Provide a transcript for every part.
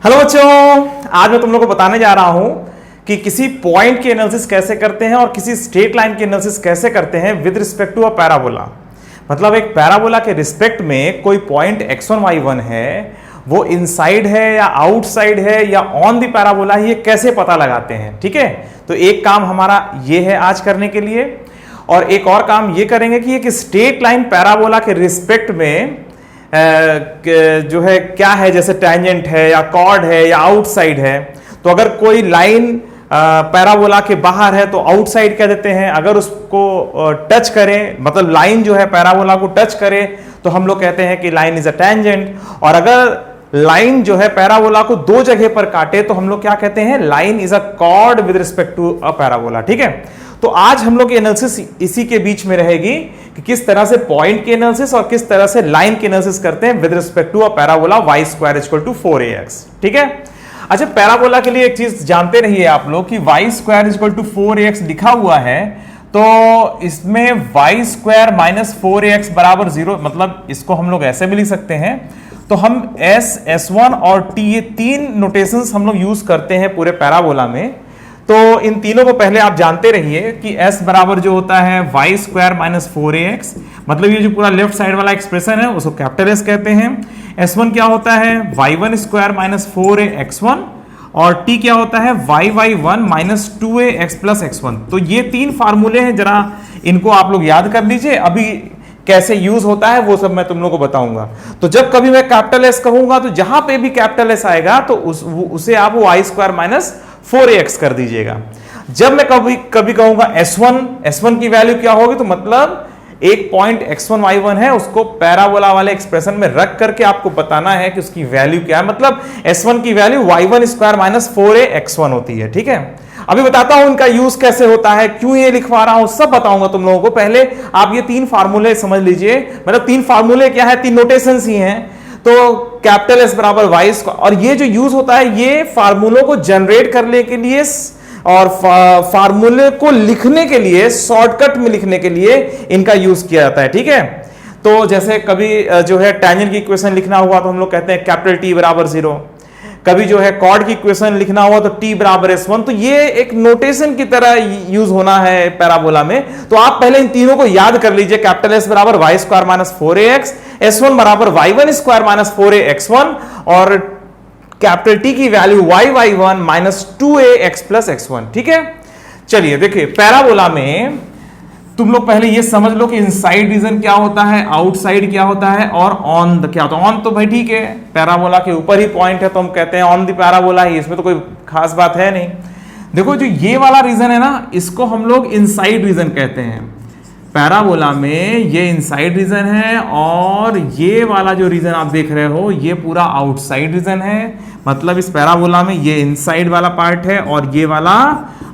Hello बच्चों, आज मैं तुम लोगों को बताने जा रहा हूं कि किसी पॉइंट की एनालिसिस कैसे करते हैं और किसी स्ट्रेट लाइन की एनालिसिस कैसे करते हैं with respect to a parabola. मतलब एक पैराबोला के रिस्पेक्ट में कोई पॉइंट x1 y1 है, वो इनसाइड है या आउटसाइड है या ऑन द पैराबोला है, ये कैसे पता लगाते हैं। ठीक है, तो एक काम हमारा ये है आज करने के लिए, और एक और काम ये करेंगे कि एक स्ट्रेट लाइन पैराबोला के रिस्पेक्ट में जो है क्या है, जैसे टेंजेंट है या कॉर्ड है या आउटसाइड है। तो अगर कोई लाइन पैराबोला के बाहर है तो आउटसाइड कह देते हैं, अगर उसको टच करें, मतलब लाइन जो है पैराबोला को टच करे, तो हम लोग कहते हैं कि लाइन इज अ टेंजेंट। और अगर लाइन जो है पैराबोला को दो जगह पर काटे तो हम लोग क्या कहते हैं, line is a chord with respect to a parabola. ठीक है, तो आज हम लोग की एनालिसिस इसी के बीच में रहेगी कि किस तरह से पॉइंट की एनालिसिस और किस तरह से लाइन की एनालिसिस करते हैं with respect to a parabola y square equal to 4ax। ठीक है, अच्छा पैराबोला के लिए एक चीज जानते रहिए आप लोग कि y square equal to 4ax लिखा हुआ है, तो इसमें y स्क्वायर माइनस 4ax बराबर 0, मतलब इसको हम लोग ऐसे भी लिख सकते हैं। तो हम s, s1 और t, ये तीन नोटेशंस हम लोग यूज करते हैं पूरे पैराबोला में। तो इन तीनों को पहले आप जानते रहिए कि s बराबर जो होता है y स्क्वायर माइनस 4ax, मतलब ये जो पूरा लेफ्ट साइड वाला एक्सप्रेशन है उसको कैपिटल S कहते हैं। s1 क्या होता है y1 स्क्वायर माइनस 4ax1, और t क्या होता है y1 minus 2ax plus x1। तो ये तीन फार्मूले हैं, जरा इनको आप लोग याद कर लीजिए। अभी कैसे यूज होता है वो सब मैं तुम लोगों को बताऊंगा। तो जब कभी मैं कैपिटल S कहूंगा तो जहां पे भी कैपिटल S आएगा तो उसे आप y स्क्वायर माइनस 4ax कर दीजिएगा। जब मैं कभी कहूंगा s1 की वैल्यू क्या होगी, तो मतलब एक पॉइंट x1 y1 है, उसको पैराबोला वाले एक्सप्रेशन में रख करके आपको बताना है कि उसकी वैल्यू क्या है। मतलब s1 की value y1 square minus 4ax1 होती है। ठीक है, अभी बताता हूं इनका यूज कैसे होता है, क्यों ये लिखवा रहा हूं, सब बताऊंगा तुम लोगों को। पहले आप ये तीन फार्मूले समझ लीजिए। मतलब तीन फार्मूले क्या है, तीन नोटेशंस ही हैं। तो कैपिटल S बराबर y स्क्वायर, और ये जो यूज होता है ये फार्मूलों को जनरेट करने के लिए और फार्मूले को लिखने के लिए, शॉर्टकट में लिखने के लिए इनका यूज किया जाता है। ठीक है, तो जैसे कभी जो है टेंजेंट की इक्वेशन लिखना हुआ तो हम लोग कहते हैं कैपिटल T बराबर 0। कभी जो है कॉर्ड की इक्वेशन लिखना हुआ तो t बराबर s1। तो ये एक नोटेशन की तरह यूज होना है पैराबोला में। तो आप पहले इन तीनों को याद कर लीजिए। कैपिटल S बराबर y square minus 4ax, s1 बराबर y1 स्क्वायर माइनस 4ax1, और कैपिटल T की value y1 minus 2ax plus x1। ठीक है, चलिए देखिए पैराबोला में तुम लोग पहले ये समझ लो कि इनसाइड रीजन क्या होता है, आउटसाइड क्या होता है, और ऑन द क्या होता है। ऑन तो भाई ठीक है, पैराबोला के ऊपर ही पॉइंट है तो हम कहते हैं ऑन द पैराबोला ही, इसमें तो कोई खास बात है नहीं। देखो जो ये वाला रीजन है ना, इसको हम लोग इनसाइड रीजन कहते हैं। पैराबोला में ये इनसाइड रीजन है, और ये वाला जो रीजन आप देख रहे हो ये पूरा आउटसाइड रीजन है। मतलब इस पैराबोला में ये इनसाइड वाला पार्ट है और ये वाला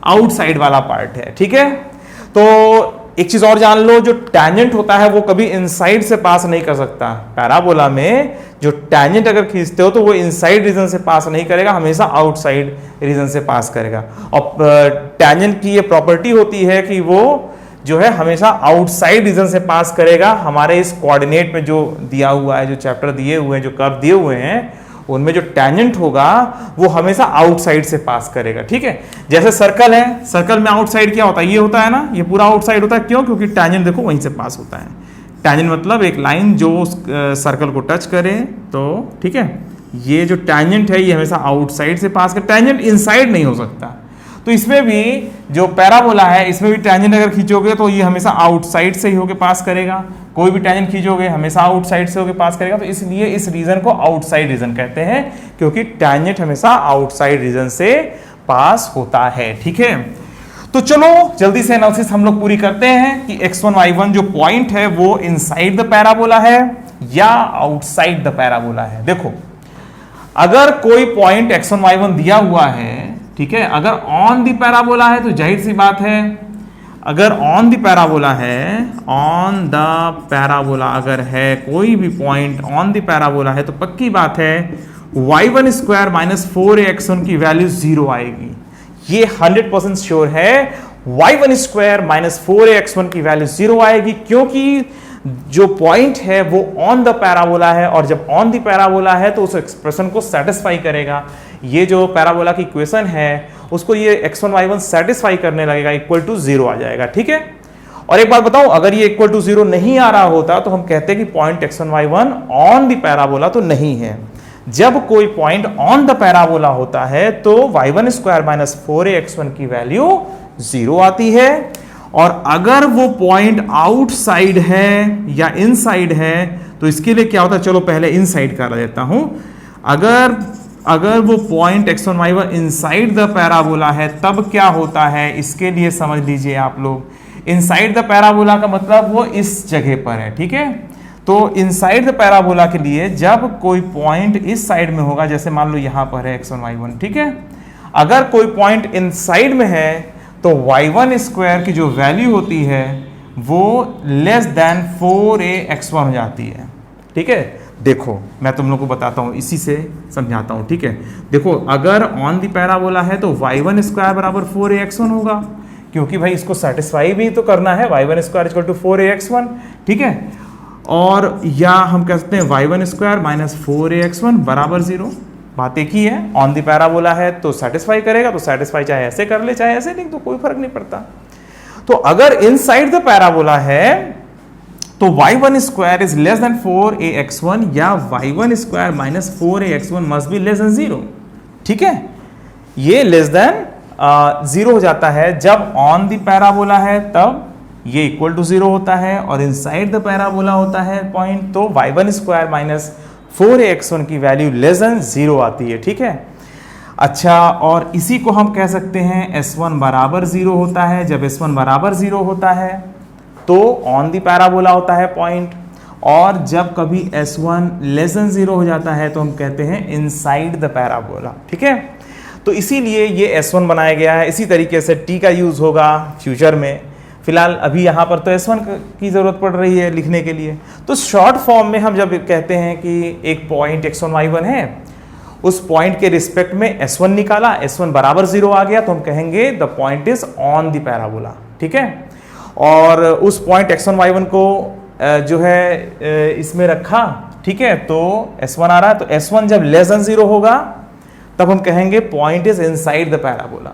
आउटसाइड वाला पार्ट है। ठीक है, तो एक चीज और जान लो, जो टेंजेंट होता है वो कभी इनसाइड से पास नहीं कर सकता। पैराबोला में जो टेंजेंट अगर खींचते हो तो वो इनसाइड रीजन से पास नहीं करेगा, हमेशा आउटसाइड रीजन से पास करेगा। और टेंजेंट की ये प्रॉपर्टी होती है कि वो जो है हमेशा आउटसाइड रीजन से पास करेगा। हमारे इस कोऑर्डिनेट में जो दिया हुआ है, जो चैप्टर दिए हुए हैं, जो कर्व दिए हुए हैं, उनमें जो टेंजेंट होगा वो हमेशा आउटसाइड से पास करेगा। ठीक है, जैसे सर्कल है, सर्कल में आउटसाइड क्या होता है, ये होता है ना, ये पूरा आउटसाइड होता है। क्यों? क्योंकि टेंजेंट देखो वहीं से पास होता है। टेंजेंट मतलब एक लाइन जो सर्कल को टच करे। तो ठीक है, ये जो टेंजेंट है ये हमेशा आउटसाइड से पास कर, टेंजेंट इनसाइड नहीं हो सकता। तो इसमें भी जो पैराबोला है, इसमें भी टेंजेंट अगर खींचोगे तो ये हमेशा आउटसाइड से ही होके पास करेगा। कोई भी टेंजेंट खींचोगे हमेशा आउटसाइड से होके पास करेगा। तो इसलिए इस रीजन को आउटसाइड रीजन कहते हैं, क्योंकि टेंजेंट हमेशा आउटसाइड रीजन से पास होता है। ठीक है, तो चलो जल्दी से एनालिसिस हम लोग पूरी करते हैं कि x1 y1 जो पॉइंट है वो इनसाइड द पैराबोला है या आउटसाइड द पैराबोला है। देखो अगर कोई पॉइंट x1 y1 दिया हुआ है, ठीक है, अगर ऑन द पैराबोला है तो जाहिर सी बात है, अगर ऑन द पैराबोला है, ऑन द पैराबोला अगर है कोई भी पॉइंट ऑन द पैराबोला है, तो पक्की बात है y1 स्क्वायर माइनस 4ax1 की वैल्यू 0 आएगी। ये 100% श्योर है, y1 स्क्वायर माइनस 4ax1 की वैल्यू 0 आएगी, क्योंकि जो पॉइंट है वो ऑन द पैराबोला है, और जब ऑन द पैराबोला है तो उस एक्सप्रेशन को सेटिस्फाई करेगा। ये जो पैराबोला की इक्वेशन है उसको ये x1 y1 सेटिस्फाई करने लगेगा, इक्वल टू 0 आ जाएगा, ठीक है। और एक बात बताऊं, अगर ये इक्वल टू 0 नहीं आ रहा होता तो हम कहते हैं कि point x1 y1 on the parabola तो नहीं है। जब कोई पॉइंट ऑन द पैराबोला होता है तो y1 स्क्वायर माइनस 4ax1 की वैल्यू 0 आती है, और अगर वो पॉइंट आउटसाइड है या इनसाइड है तो इसके लिए क्या होता है, चलो पहले इनसाइड कर देता हूं। अगर वो point x1 y1 inside the parabola है तब क्या होता है, इसके लिए समझ लीजिए आप लोग। इनसाइड द पैराबोला का मतलब वो इस जगह पर है, ठीक है। तो इनसाइड द पैराबोला के लिए जब कोई पॉइंट इस साइड में होगा, जैसे मान लो यहां पर है x1 y1, ठीक है। अगर कोई पॉइंट इनसाइड में है तो y1 स्क्वायर की जो वैल्यू होती है वो लेस देन 4ax1 हो जाती है, ठीक है। देखो मैं तुम लोग को बताता हूं, इसी से समझाता हूं, ठीक है। देखो अगर ऑन द पैराबोला है तो y1 स्क्वायर बराबर 4ax1 होगा, क्योंकि भाई इसको सेटिस्फाई भी तो करना है, y1 square equal to 4ax1, ठीक है। और या हम कह सकते हैं y1 स्क्वायर माइनस 4ax1 बराबर 0। बात एक ही है, ऑन द पैराबोला है तो सेटिस्फाई करेगा, तो सेटिस्फाई चाहे ऐसे कर ले चाहे ऐसे लिख दो, कोई फर्क नहीं पड़ता। तो अगर इनसाइड द पैराबोला है तो y1 square is less then 4ax1 या y1 square minus 4ax1 must be less than 0, ठीक है। ये लेस देन 0 हो जाता है जब ऑन द पैराबोला है, तब ये इक्वल टू 0 होता है, और इनसाइड द पैराबोला होता है पॉइंट तो y1 स्क्वायर माइनस 4ax1 की वैल्यू लेस देन 0 आती है, ठीक है। अच्छा, और इसी को हम कह सकते हैं s1 बराबर 0 होता है। जब s1 बराबर 0 होता है तो ऑन द पैराबोला होता है पॉइंट, और जब कभी s1 लेस देन 0 हो जाता है तो हम कहते हैं इनसाइड द पैराबोला, ठीक है। तो इसीलिए ये s1 बनाया गया है। इसी तरीके से t का यूज होगा फ्यूचर में। फिलहाल अभी यहाँ पर तो s1 की जरूरत पड़ रही है लिखने के लिए। तो शॉर्ट फॉर्म में हम जब कहते हैं कि एक पॉइंट x1 y1 है, उस पॉइंट के रिस्पेक्ट में s1 निकाला, s1 बराबर 0 आ गया, तो हम कहेंगे the point is on the parabola, ठीक है। और उस पॉइंट x1 y1 को जो है इसमें रखा, ठीक है, तो s1 आ रहा है, तो s1 जब लेस देन 0 होगा तब हम कहेंगे point is inside the parabola.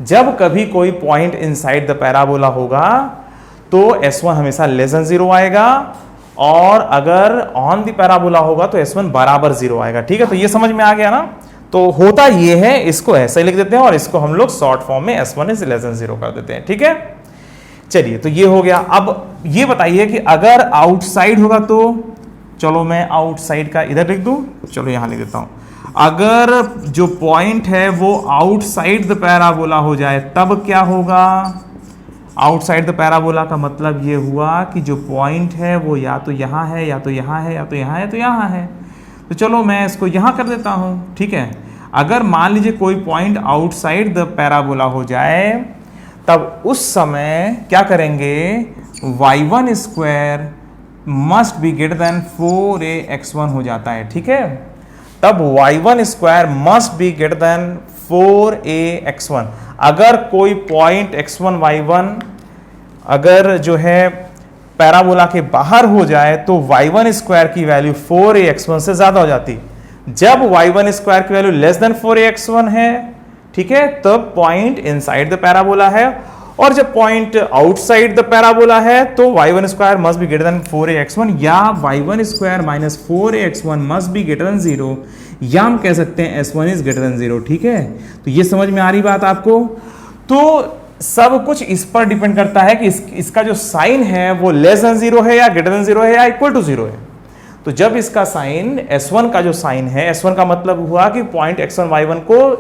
जब कभी कोई पॉइंट इनसाइड द पैराबोला होगा तो s1 हमेशा लेस देन 0 आएगा, और अगर ऑन द पैराबोला होगा तो s1 बराबर 0 आएगा, ठीक है। तो ये समझ में आ गया ना। तो होता ये है, इसको ऐसे लिख देते हैं और इसको हम लोग शॉर्ट फॉर्म में s1 इज लेस देन 0 कर देते हैं, ठीक है। चलिए, तो ये हो गया। अब ये बताइए कि अगर आउटसाइड होगा तो, चलो मैं आउटसाइड का इधर लिख दूं, चलो यहां लिख देता हूं। अगर जो पॉइंट है वो आउटसाइड द पैराबोला हो जाए तब क्या होगा। आउटसाइड द पैराबोला का मतलब ये हुआ कि जो पॉइंट है वो या तो यहाँ है या तो यहाँ है या तो यहाँ है तो यहाँ है। तो चलो मैं इसको यहाँ कर देता हूँ, ठीक है। अगर मान लीजिए कोई पॉइंट आउटसाइड द पैराबोला हो जाए तब उस समय क्या करेंगे, y1 square must be greater than 4ax1 हो जाता है, ठीक है। तब y1 square must be greater than 4ax1। अगर कोई पॉइंट x1 y1 अगर जो है पैराबोला के बाहर हो जाए तो y1 स्क्वायर की वैल्यू 4ax1 से ज्यादा हो जाती। जब y1 स्क्वायर की वैल्यू लेस देन 4ax1 है, ठीक है, तब पॉइंट इनसाइड द पैराबोला है, और जब पॉइंट आउटसाइड द पैराबोला है तो y1 square must be greater than 4ax1 या y1 square minus 4ax1 must be greater than 0, या हम कह सकते हैं s1 इज ग्रेटर देन 0, ठीक है। तो ये समझ में आ रही बात आपको। तो सब कुछ इस पर डिपेंड करता है कि इसका जो साइन है वो लेस देन 0 है या ग्रेटर देन 0 है या इक्वल टू 0 है। तो जब इसका साइन s1 का जो साइन है, s1 का मतलब हुआ कि पॉइंट x1 y1 को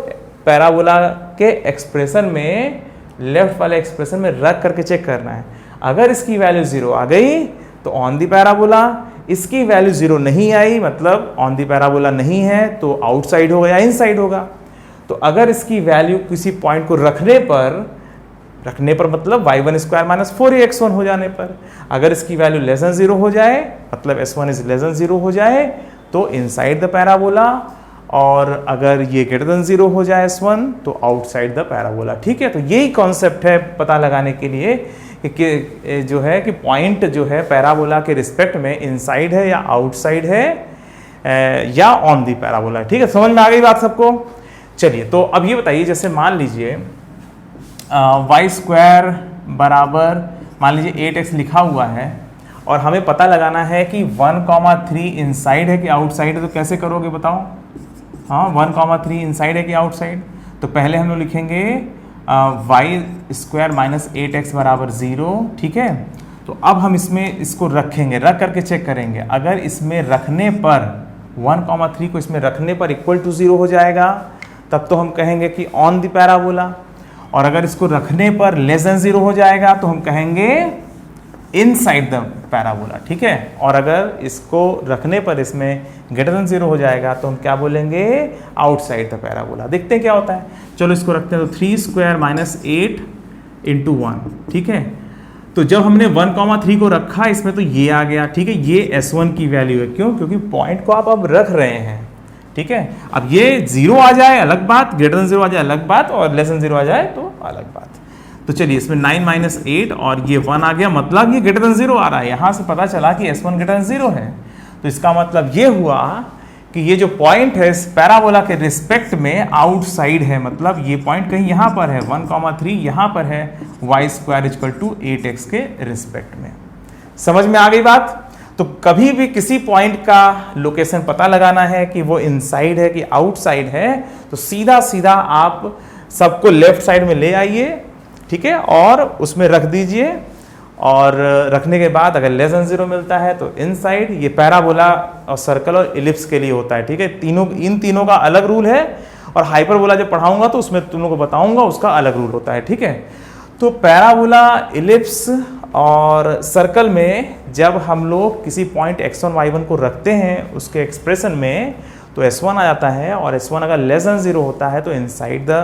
पैराबोला के एक्सप्रेशन में, लेफ्ट वाले एक्सप्रेशन में रख करके चेक करना है। अगर इसकी वैल्यू 0 आ गई तो ऑन द पैराबोला, इसकी वैल्यू 0 नहीं आई मतलब ऑन द पैराबोला नहीं है तो आउटसाइड होगा या इनसाइड होगा। तो अगर इसकी वैल्यू किसी पॉइंट को रखने पर मतलब y1 स्क्वायर माइनस 4ax1 हो जाने पर, अगर इसकी वैल्यू लेस देन 0 हो जाए मतलब s1 इज लेस देन 0 हो जाए तो इनसाइड द पैराबोला, और अगर ये ग्रेटर देन 0 हो जाए s1 तो आउटसाइड द पैराबोला, ठीक है। तो यही कॉन्सेप्ट है पता लगाने के लिए कि जो है कि पॉइंट जो है पैराबोला के रिस्पेक्ट में इनसाइड है या आउटसाइड है या ऑन दी पैराबोला। ठीक है, समझ में आ गई बात सबको। चलिए, तो अब ये बताइए, जैसे मान लीजिए वाई स्क्वायर बराबर मान लीजिए 8x लिखा हुआ है और हमें पता लगाना है कि 1,3 इनसाइड है कि आउटसाइड है, तो कैसे करोगे बताओ? हाँ, 1,3 इनसाइड है कि आउटसाइड। तो पहले हम लोग लिखेंगे वाई स्क्वायर माइनस 8x बराबर 0। ठीक है, तो अब हम इसमें इसको रखेंगे, रख करके चेक करेंगे। अगर इसमें रखने पर 1,3 को इसमें रखने पर इक्वल टू 0 हो जाएगा, तब तो हम कहेंगे कि ऑन द पैराबोला। और अगर इसको रखने पर लेस देन 0 हो जाएगा तो हम कहेंगे इनसाइड द पैराबोला। ठीक है, और अगर इसको रखने पर इसमें ग्रेटर देन 0 हो जाएगा तो हम क्या बोलेंगे? Outside the parabola. देखते हैं क्या होता है। चलो इसको रखते हैं, तो 3 स्क्वायर माइनस 8 इंटू 1। ठीक है, तो जब हमने 1,3 को रखा इसमें तो ये आ गया। ठीक है, ये S1 की वैल्यू है। क्यों? क्योंकि पॉइंट को आप अब रख रहे हैं। ठीक है, अब ये 0 आ जाए अलग बात, ग्रेटर देन 0 आ जाए अलग बात, और लेस देन 0 आ जाए तो अलग बात। तो चलिए, इसमें 9 माइनस 8 और ये 1 आ गया, मतलब ये ग्रेटर देन 0 आ रहा है। यहां से पता चला कि S1 ग्रेटर देन 0 है। तो इसका मतलब ये हुआ कि ये जो पॉइंट है इस पैराबोला के रिस्पेक्ट में आउटसाइड है, मतलब ये पॉइंट कहीं यहां पर है, 1,3 यहां पर है, Y square equal to 8x के रिस्पेक्ट में। समझ में आ गई बात? तो कभी भी किसी पॉइंट का लोकेशन पता लगाना है कि वो इनसाइड है कि आउटसाइड है, तो सीधा सीधा आप सबको लेफ्ट साइड में ले आइए। ठीक है, और उसमें रख दीजिए, और रखने के बाद अगर लेस देन 0 मिलता है तो इनसाइड। ये पैराबोला और सर्कल और इलिप्स के लिए होता है। ठीक है, इन तीनों का अलग रूल है, और हाइपरबोला जब पढ़ाऊंगा तो उसमें तुम लोगों को बताऊंगा, उसका अलग रूल होता है। ठीक है, तो पैराबोला, इलिप्स और सर्कल में जब हम लोग किसी पॉइंट x1 y1 को रखते हैं उसके एक्सप्रेशन में, तो S1 आ जाता है, और S1 अगर लेस देन 0 होता है तो इनसाइड द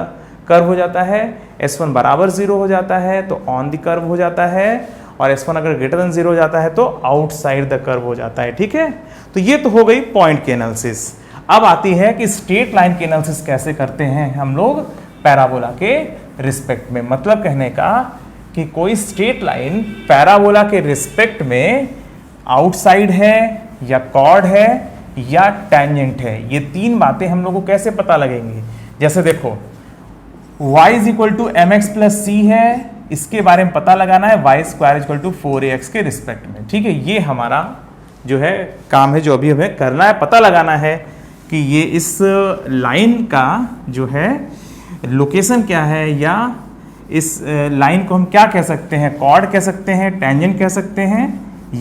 कर्व हो जाता है, S1 बराबर 0 हो जाता है तो ऑन द कर्व हो जाता है, और S1 अगर ग्रेटर देन 0 हो जाता है तो आउटसाइड द कर्व हो जाता है। ठीक है, तो ये तो हो गई पॉइंट की एनालिसिस। अब आती है कि स्ट्रेट लाइन की एनालिसिस कैसे करते हैं हम लोग पैराबोला के रिस्पेक्ट में। मतलब कहने का कि कोई स्ट्रेट लाइन पैराबोला के रिस्पेक्ट में आउटसाइड है या कॉर्ड है या टेंजेंट है। ये तीन बातें हम लोग को कैसे पता लगेंगी? जैसे देखो, y is equal to m x plus c है, इसके बारे में पता लगाना है Y square equal to 4ax के रिस्पेक्ट में। ठीक है, ये हमारा जो है काम है, जो अभी हमें करना है, पता लगाना है कि ये इस लाइन का जो है लोकेशन क्या है, या इस लाइन को हम क्या कह सकते हैं? कॉर्ड कह सकते हैं, टेंजेंट कह सकते हैं,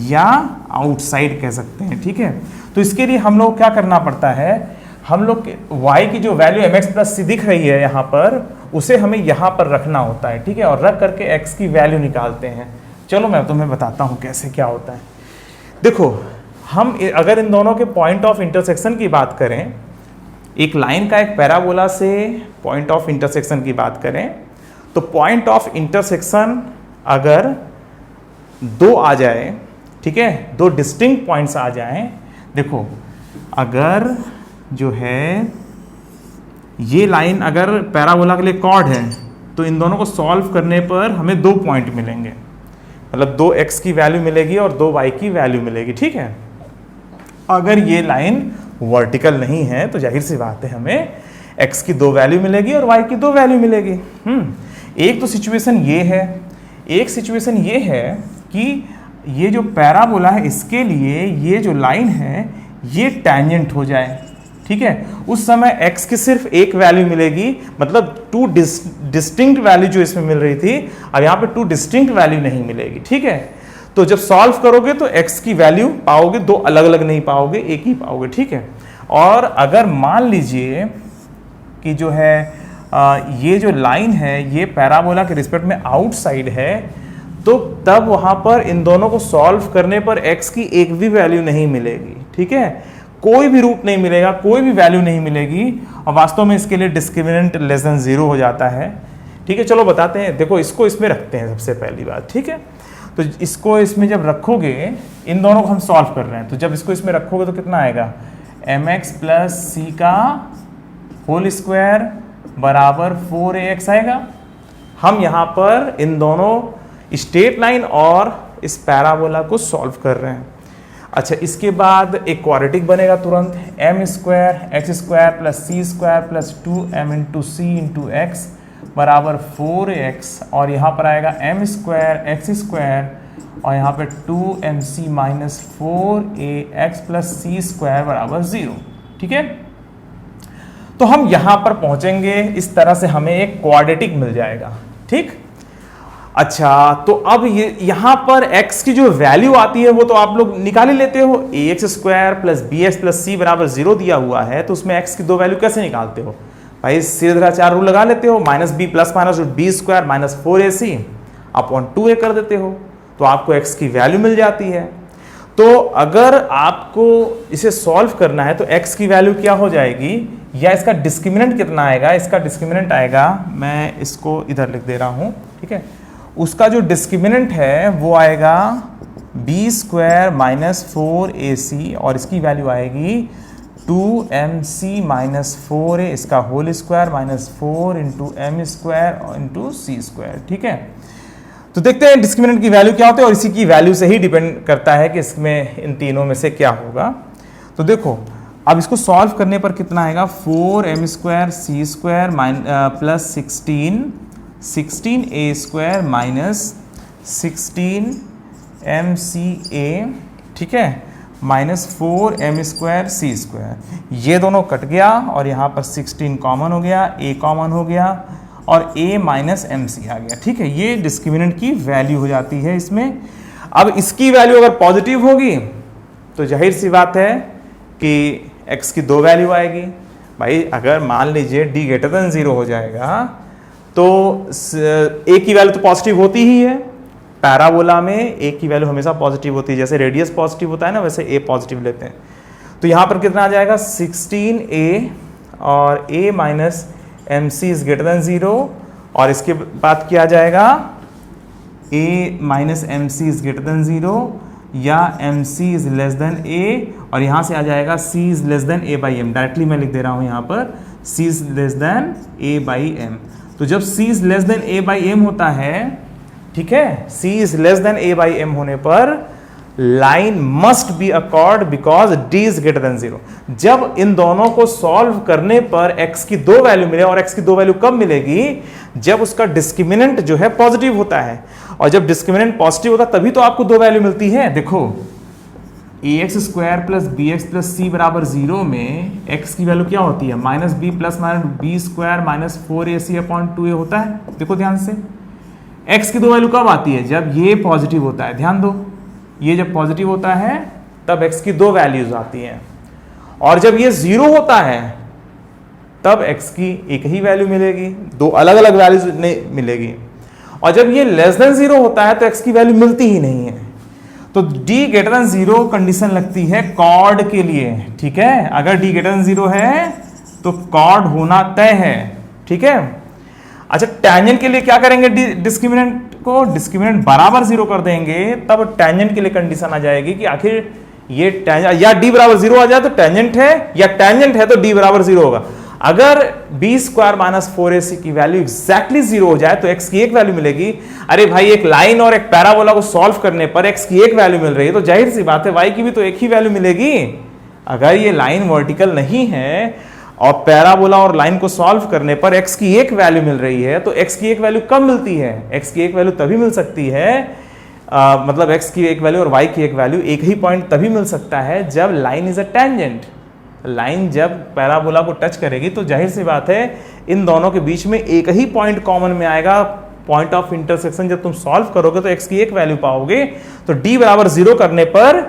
या आउटसाइड कह सकते हैं। ठीक है, तो इसके लिए हम लोग क्या करना पड़ता है? हम लोग y की जो वैल्यू mx प्लस सी दिख रही है यहाँ पर, उसे हमें यहाँ पर रखना होता है। ठीक है, और रख करके x की वैल्यू निकालते हैं। चलो मैं तुम्हें बताता हूँ कैसे क्या होता है। देखो, हम अगर इन दोनों के पॉइंट ऑफ इंटरसेक्शन की बात करें, एक लाइन का एक पैराबोला से पॉइंट ऑफ इंटरसेक्शन की बात करें, तो पॉइंट ऑफ इंटरसेक्शन अगर 2 आ जाए, ठीक है, 2 डिस्टिंक्ट पॉइंट्स आ जाएं। देखो, अगर जो है ये लाइन अगर पैराबोला के लिए कॉर्ड है, तो इन दोनों को सॉल्व करने पर हमें 2 पॉइंट मिलेंगे, मतलब 2x की वैल्यू मिलेगी और 2y की वैल्यू मिलेगी। ठीक है, अगर ये लाइन वर्टिकल नहीं है तो जाहिर सी बात है हमें x की 2 वैल्यू मिलेगी और y की 2 वैल्यू मिलेगी। एक तो सिचुएशन ये है, एक सिचुएशन ये है कि ये जो पैराबोला है इसके लिए ये जो लाइन है ये टेंजेंट हो जाए। ठीक है, उस समय x की सिर्फ एक वैल्यू मिलेगी, मतलब 2 डिस्टिंक्ट वैल्यू जो इसमें मिल रही थी, अब यहाँ पे 2 डिस्टिंक्ट वैल्यू नहीं मिलेगी। ठीक है, तो जब सॉल्व करोगे तो x की वैल्यू पाओगे, 2 अलग अलग नहीं पाओगे, एक ही पाओगे। ठीक है, और अगर मान लीजिए कि जो है ये जो लाइन है ये पैराबोला के रिस्पेक्ट में आउटसाइड है, तो तब वहां पर इन दोनों को सॉल्व करने पर x की एक भी वैल्यू नहीं मिलेगी। ठीक है, कोई भी रूट नहीं मिलेगा, कोई भी वैल्यू नहीं मिलेगी, और वास्तव में इसके लिए डिस्क्रिमिनेंट लेस देन 0 हो जाता है। ठीक है, चलो बताते हैं। देखो, इसको इसमें रखते हैं सबसे पहली बात। ठीक है, तो इसको इसमें जब रखोगे, इन दोनों को हम सॉल्व कर रहे हैं, तो जब इसको इसमें रखोगे तो कितना आएगा? mx प्लस सी का होल स्क्वायर बराबर 4ax आएगा। हम यहाँ पर इन दोनों स्ट्रेट लाइन और इस पैराबोला को सॉल्व कर रहे हैं। अच्छा, इसके बाद एक क्वाड्रेटिक बनेगा तुरंत, m square x square plus c square plus 2m into c into x बराबर 4x, और यहाँ पर आएगा एम स्क्वायर एक्स स्क्वायर और यहाँ पे 2mc minus 4ax plus c square बराबर 0। ठीक है, तो हम यहां पर पहुंचेंगे, इस तरह से हमें एक क्वाड्रेटिक मिल जाएगा। ठीक, अच्छा, तो अब ये यहां पर x की जो वैल्यू आती है वो तो आप लोग निकाल ही लेते हो, ax square plus bx plus c बराबर 0 दिया हुआ है, तो उसमें x की दो वैल्यू कैसे निकालते हो भाई? सीधा 4 रूल लगा लेते हो, minus b plus minus b square minus 4ac upon 2a कर देते हो, तो आपको x की वैल्यू मिल जाती है। तो अगर आपको इसे सॉल्व करना है तो x की वैल्यू क्या हो जाएगी, या इसका डिस्क्रिमिनेंट कितना आएगा? इसका डिस्क्रिमिनेंट आएगा, मैं इसको इधर लिख दे रहा हूं, ठीक है, उसका जो डिस्क्रिमिनेंट है वो आएगा बी स्क्वायर माइनस 4ac और इसकी वैल्यू आएगी 2mc माइनस 4a, इसका whole square minus 4 into m square into c square. ठीक है, तो देखते हैं डिस्क्रिमिनेंट की वैल्यू क्या होती है, और इसी की वैल्यू से ही डिपेंड करता है कि इसमें इन तीनों में से क्या होगा। तो देखो, अब इसको सॉल्व करने पर कितना आएगा, 4m square c square plus 16a square minus 16mca, ठीक है, minus 4m square c square, ये दोनों कट गया और यहाँ पर 16 कॉमन हो गया, a कॉमन हो गया और a माइनस एम सी आ गया। ठीक है, ये डिस्क्रिमिनेंट की वैल्यू हो जाती है इसमें। अब इसकी वैल्यू अगर पॉजिटिव होगी तो जाहिर सी बात है कि x की दो वैल्यू आएगी। भाई अगर मान लीजिए d ग्रेटर देन 0 हो जाएगा तो a की वैल्यू तो पॉजिटिव होती ही है, पैराबोला में a की वैल्यू हमेशा पॉजिटिव होती है, जैसे रेडियस पॉजिटिव होता है ना वैसे a पॉजिटिव लेते हैं। तो यहाँ पर कितना आ जाएगा, 16a और a minus m c is greater than 0, और इसके बाद क्या आ जाएगा, a minus m c is greater than 0 या m c is less than a, और यहाँ से आ जाएगा c is less than a by m. Directly मैं लिख दे रहा हूँ यहाँ पर c is less than a by m. तो जब c is less than a by m होता है, ठीक है, c is less than a by m होने पर line must be a chord because d is greater than 0। जब इन दोनों को सॉल्व करने पर x की दो वैल्यू मिले, और x की दो वैल्यू कब मिलेगी, जब उसका डिस्क्रिमिनेंट जो है पॉजिटिव होता है, और जब डिस्क्रिमिनेंट पॉजिटिव होता है तभी तो आपको दो वैल्यू मिलती है। देखो ax square plus b x plus c बराबर 0 में x की वैल्यू क्या होती है, minus b plus minus b square minus 4ac upon 2a होता है। देखो ध्यान से, x की दो वैल्यू कब आती है, जब ये पॉजिटिव होता है। ध्यान दो, ये जब पॉजिटिव होता है तब x की दो वैल्यूज आती हैं, और जब ये 0 होता है तब x की एक ही वैल्यू मिलेगी, दो अलग अलग वैल्यूज नहीं मिलेगी। और जब ये लेस देन 0 होता है तो x की वैल्यू मिलती ही नहीं है। तो d ग्रेटर देन 0 कंडीशन लगती है कॉर्ड के लिए। ठीक है, अगर d ग्रेटर देन 0 है तो कॉर्ड होना तय है। ठीक है, अच्छा, टैंजेंट के लिए क्या करेंगे, डिस्क्रिमिनेंट को डिस्क्रिमिनेंट बराबर 0 कर देंगे, तब टैंजेंट के लिए कंडीशन आ जाएगी कि आखिर ये टैंजेंट या d बराबर 0 आ जाए तो टैंजेंट है, या टैंजेंट है तो d बराबर 0 होगा। अगर b स्क्वायर माइनस 4ac की वैल्यू एग्जैक्टली 0 हो जाए तो x की एक वैल्यू मिलेगी। अरे भाई, एक लाइन और एक पैराबोला को सॉल्व करने पर x की एक वैल्यू मिल रही है तो जाहिर सी बात है y की भी तो एक ही वैल्यू मिलेगी। अगर ये लाइन वर्टिकल नहीं है और पैराबोला और लाइन को सॉल्व करने पर x की एक वैल्यू मिल रही है, तो x की एक वैल्यू कब मिलती है, x की एक वैल्यू तभी मिल सकती है, मतलब x की एक वैल्यू और y की एक वैल्यू एक ही पॉइंट तभी मिल सकता है जब line is a tangent. Line जब पैराबोला को टच करेगी तो जाहिर सी बात है इन दोनों के बीच में एक ही पॉइंट कॉमन में आएगा, पॉइंट ऑफ इंटरसेक्शन। जब तुम सॉल्व करोगे तो x की एक वैल्यू पाओगे। तो d बराबर 0 करने पर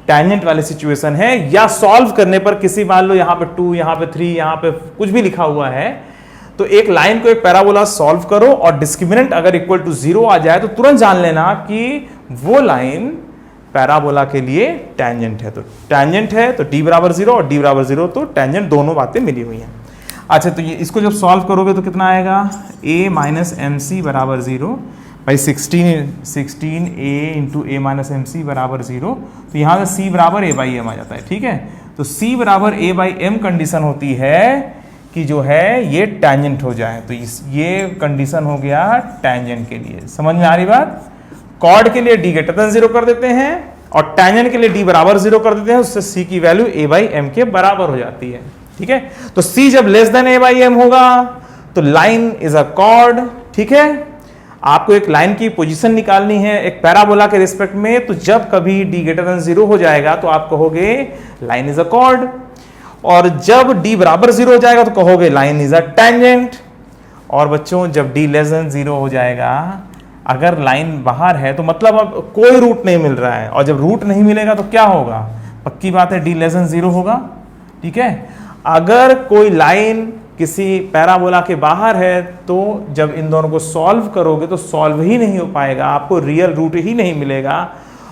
टैंजेंट वाली सिचुएशन है, या सॉल्व करने पर किसी, मान लो यहाँ पे 2, यहाँ पे 3, यहाँ पे कुछ भी लिखा हुआ है, तो एक लाइन को एक पैराबोला सॉल्व करो और डिस्क्रिमिनेंट अगर इक्वल टू 0 आ जाए तो तुरंत जान लेना कि वो लाइन पैराबोला के लिए टैंजेंट है। तो टैंजेंट है तो d बराबर 0 और d बराबर 0, तो टैंजेंट दोनों बातें मिली हुई हैं। अच्छा, तो ये इसको जब सॉल्व करोगे तो कितना आएगा, a माइनस एम सी बराबर 0, भाई 16a into a minus m c बराबर 0, तो यहाँ से c बराबर a बाई एम आ जाता है। ठीक है, तो c बराबर a बाई एम कंडीशन होती है कि जो है ये टैंजेंट हो जाए, तो ये कंडीशन हो गया टैंजेंट के लिए। समझ में आ रही बात? कॉर्ड के लिए d ग्रेटर देन 0 कर देते हैं और टैंजेंट के लिए d बराबर 0 कर देते हैं, उससे c की वैल्यू a/m के बराबर हो जाती है। ठीक है, तो c जब लेस देन a/m होगा तो लाइन इज अ कॉर्ड। ठीक है, आपको एक लाइन की पोजीशन निकालनी है एक पैराबोला के रिस्पेक्ट में, तो जब कभी d ग्रेटर देन 0 हो जाएगा तो आप कहोगे लाइन इज अ कॉर्ड, और जब d बराबर 0 हो जाएगा तो कहोगे लाइन इज अ टैंजेंट। और बच्चों जब d लेस देन 0 हो जाएगा, अगर लाइन बाहर है तो मतलब अब कोई रूट नहीं मिल रहा है, और जब रूट नहीं मिलेगा तो क्या होगा, पक्की बात है d लेस देन 0 होगा। ठीक है, अगर कोई लाइन किसी पैराबोला के बाहर है तो जब इन दोनों को सॉल्व करोगे तो सॉल्व ही नहीं हो पाएगा, आपको रियल रूट ही नहीं मिलेगा,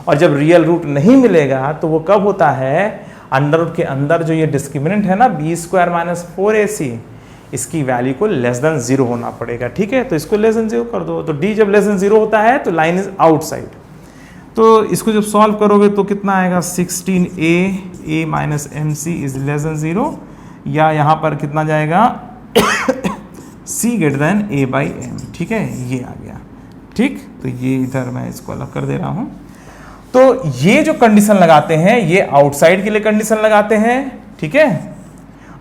और जब रियल रूट नहीं मिलेगा तो वो कब होता है, अंडर रूट के अंदर जो ये डिस्क्रिमिनेंट है ना b² - 4ac, इसकी वैल्यू को लेस देन 0 होना पड़ेगा। ठीक है, तो इसको लेस देन 0 कर दो, तो d जब लेस देन 0 होता है तो लाइन इज आउटसाइड। तो इसको जब सॉल्व करोगे तो कितना आएगा, 16a - mc is less then 0, या यहां पर कितना जाएगा c ग्रेटर देन a/m। ठीक है, ये आ गया। ठीक, तो ये इधर मैं इसको अलग कर दे रहा हूं। तो ये जो कंडीशन लगाते हैं ये आउटसाइड के लिए कंडीशन लगाते हैं। ठीक है,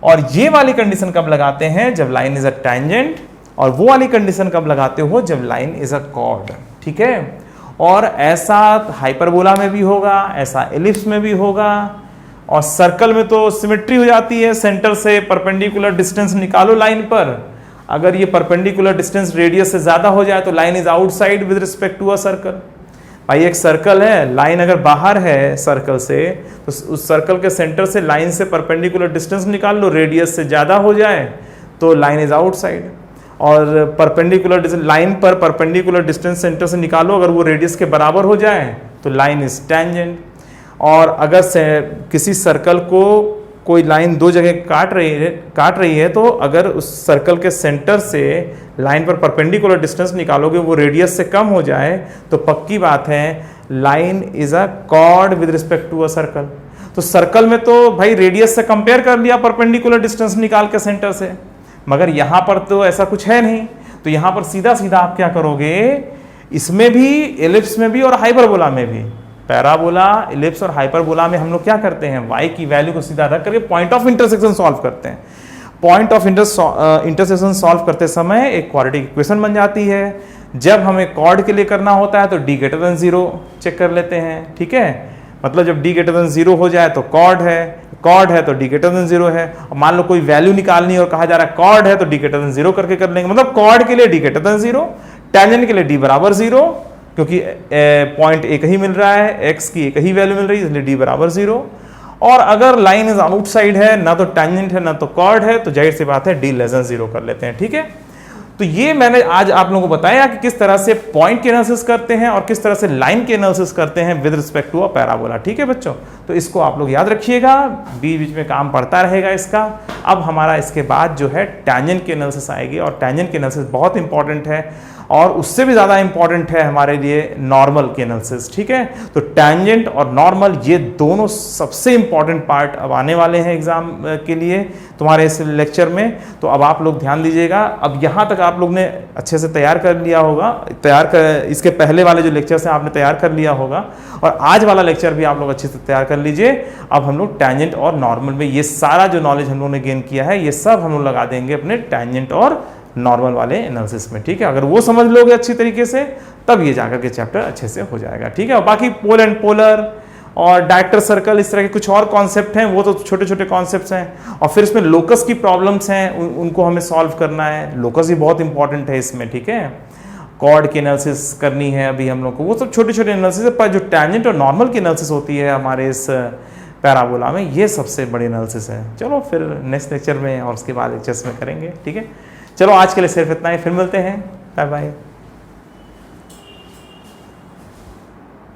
और ये वाली कंडीशन कब लगाते हैं, जब लाइन इज अ टैंजेंट, और वो वाली कंडीशन कब लगाते हो, जब लाइन इज अ कॉर्ड। ठीक है, और ऐसा हाइपरबोला में भी होगा, ऐसा एलिप्स में भी होगा, और सर्कल में तो सिमेट्री हो जाती है, सेंटर से परपेंडिकुलर डिस्टेंस निकालो लाइन पर, अगर ये परपेंडिकुलर डिस्टेंस रेडियस से ज्यादा हो जाए तो line is outside with respect to a circle. भाई एक सर्कल है, लाइन अगर बाहर है सर्कल से तो उस सर्कल के सेंटर से लाइन से परपेंडिकुलर डिस्टेंस निकाल लो, रेडियस से ज्यादा हो जाए तो लाइन इज आउटसाइड, और परपेंडिकुलर लाइन पर परपेंडिकुलर डिस्टेंस सेंटर से निकालो, अगर वो रेडियस के बराबर हो जाए तो लाइन इज टैंजेंट। और अगर किसी सर्कल को कोई लाइन दो जगह काट रही है तो अगर उस सर्कल के सेंटर से लाइन पर परपेंडिकुलर डिस्टेंस निकालोगे, वो रेडियस से कम हो जाए तो पक्की बात है line is a chord with respect to a circle. तो सर्कल में तो भाई रेडियस से कंपेयर कर लिया परपेंडिकुलर डिस्टेंस निकाल के सेंटर से, मगर यहां पर तो ऐसा कुछ है नहीं, तो यहां पर सीधा सीधा आप क्या करोगे, इसमें भी, एलिप्स में भी और हाइपरबोला में भी, पैराबोला, इलिप्स और हाइपरबोला में हम लोग क्या करते हैं, y की वैल्यू को सीधा रख करके पॉइंट ऑफ इंटरसेक्शन सॉल्व करते हैं। पॉइंट ऑफ इंटरसेक्शन सॉल्व करते समय एक क्वाड्रेटिक इक्वेशन बन जाती है। जब हमें कॉर्ड के लिए करना होता है तो d ग्रेटर देन 0 चेक कर लेते हैं। ठीक है, मतलब जब d ग्रेटर देन 0 हो जाए तो कॉर्ड है तो d ग्रेटर देन 0 है। और मान लो कोई वैल्यू निकालनी है और कहा जा रहा है कॉर्ड है तो d ग्रेटर देन 0 करके कर लेंगे, मतलब कॉर्ड के लिए d ग्रेटर देन 0, टैंजेंट के लिए d बराबर 0, क्योंकि पॉइंट एक ही मिल रहा है, x की एक ही वैल्यू मिल रही है, इसलिए d बराबर 0। और अगर लाइन इज आउटसाइड है, ना तो टैंजेंट है ना तो कॉर्ड है, तो जाहिर सी बात है d लेस देन 0 कर लेते हैं। ठीक है, तो ये मैंने आज आप लोगों को बताया कि किस तरह से पॉइंट के एनालिसिस करते हैं और किस तरह से लाइन के एनालिसिस करते हैं with respect to a parabola. ठीक है बच्चों, तो इसको आप लोग याद रखिएगा, बीच बीच में काम पड़ता रहेगा इसका। अब हमारा इसके बाद जो है टैंजेंट की एनालिसिस आएगी, और टैंजेंट की एनालिसिस बहुत इंपॉर्टेंट है, और उससे भी ज़्यादा इंपॉर्टेंट है हमारे लिए नॉर्मल की एनालिसिस। ठीक है, तो टैंजेंट और नॉर्मल ये दोनों सबसे इंपॉर्टेंट पार्ट अब आने वाले हैं एग्जाम के लिए तुम्हारे इस लेक्चर में। तो अब आप लोग ध्यान दीजिएगा, अब यहाँ तक आप लोग ने अच्छे से तैयार कर लिया होगा, इसके पहले वाले जो लेक्चर हैं आपने तैयार कर लिया होगा, और आज वाला लेक्चर भी आप लोग अच्छे से तैयार कर लीजिए। अब हम लोग टैंजेंट और नॉर्मल में ये सारा जो नॉलेज हम लोग ने गेन किया है ये सब हम लोग लगा देंगे अपने टैंजेंट और नॉर्मल वाले एनालिसिस में। ठीक है, अगर वो समझ लोगे अच्छी तरीके से तब ये जाकर के चैप्टर अच्छे से हो जाएगा। ठीक है, और बाकी पोल एंड पोलर और डायरेक्टर सर्कल, इस तरह के कुछ और कॉन्सेप्ट हैं, वो तो छोटे छोटे कॉन्सेप्ट्स हैं। और फिर इसमें लोकस की प्रॉब्लम्स हैं, उनको हमें सॉल्व करना है। लोकस भी बहुत इंपॉर्टेंट है इसमें। ठीक है, कॉर्ड की एनालिसिस करनी है अभी हम लोग को, वो सब छोटे छोटे एनालिसिस है, पर जो टैंजेंट और नॉर्मल की एनालिसिस होती है हमारे इस पैराबोला में, ये सबसे बड़ी एनालिसिस है। चलो फिर नेक्स्ट लेक्चर में और उसके बाद लेक्चर्स में करेंगे। ठीक है, चलो आज के लिए सिर्फ इतना ही, फिर मिलते हैं, बाय बाय।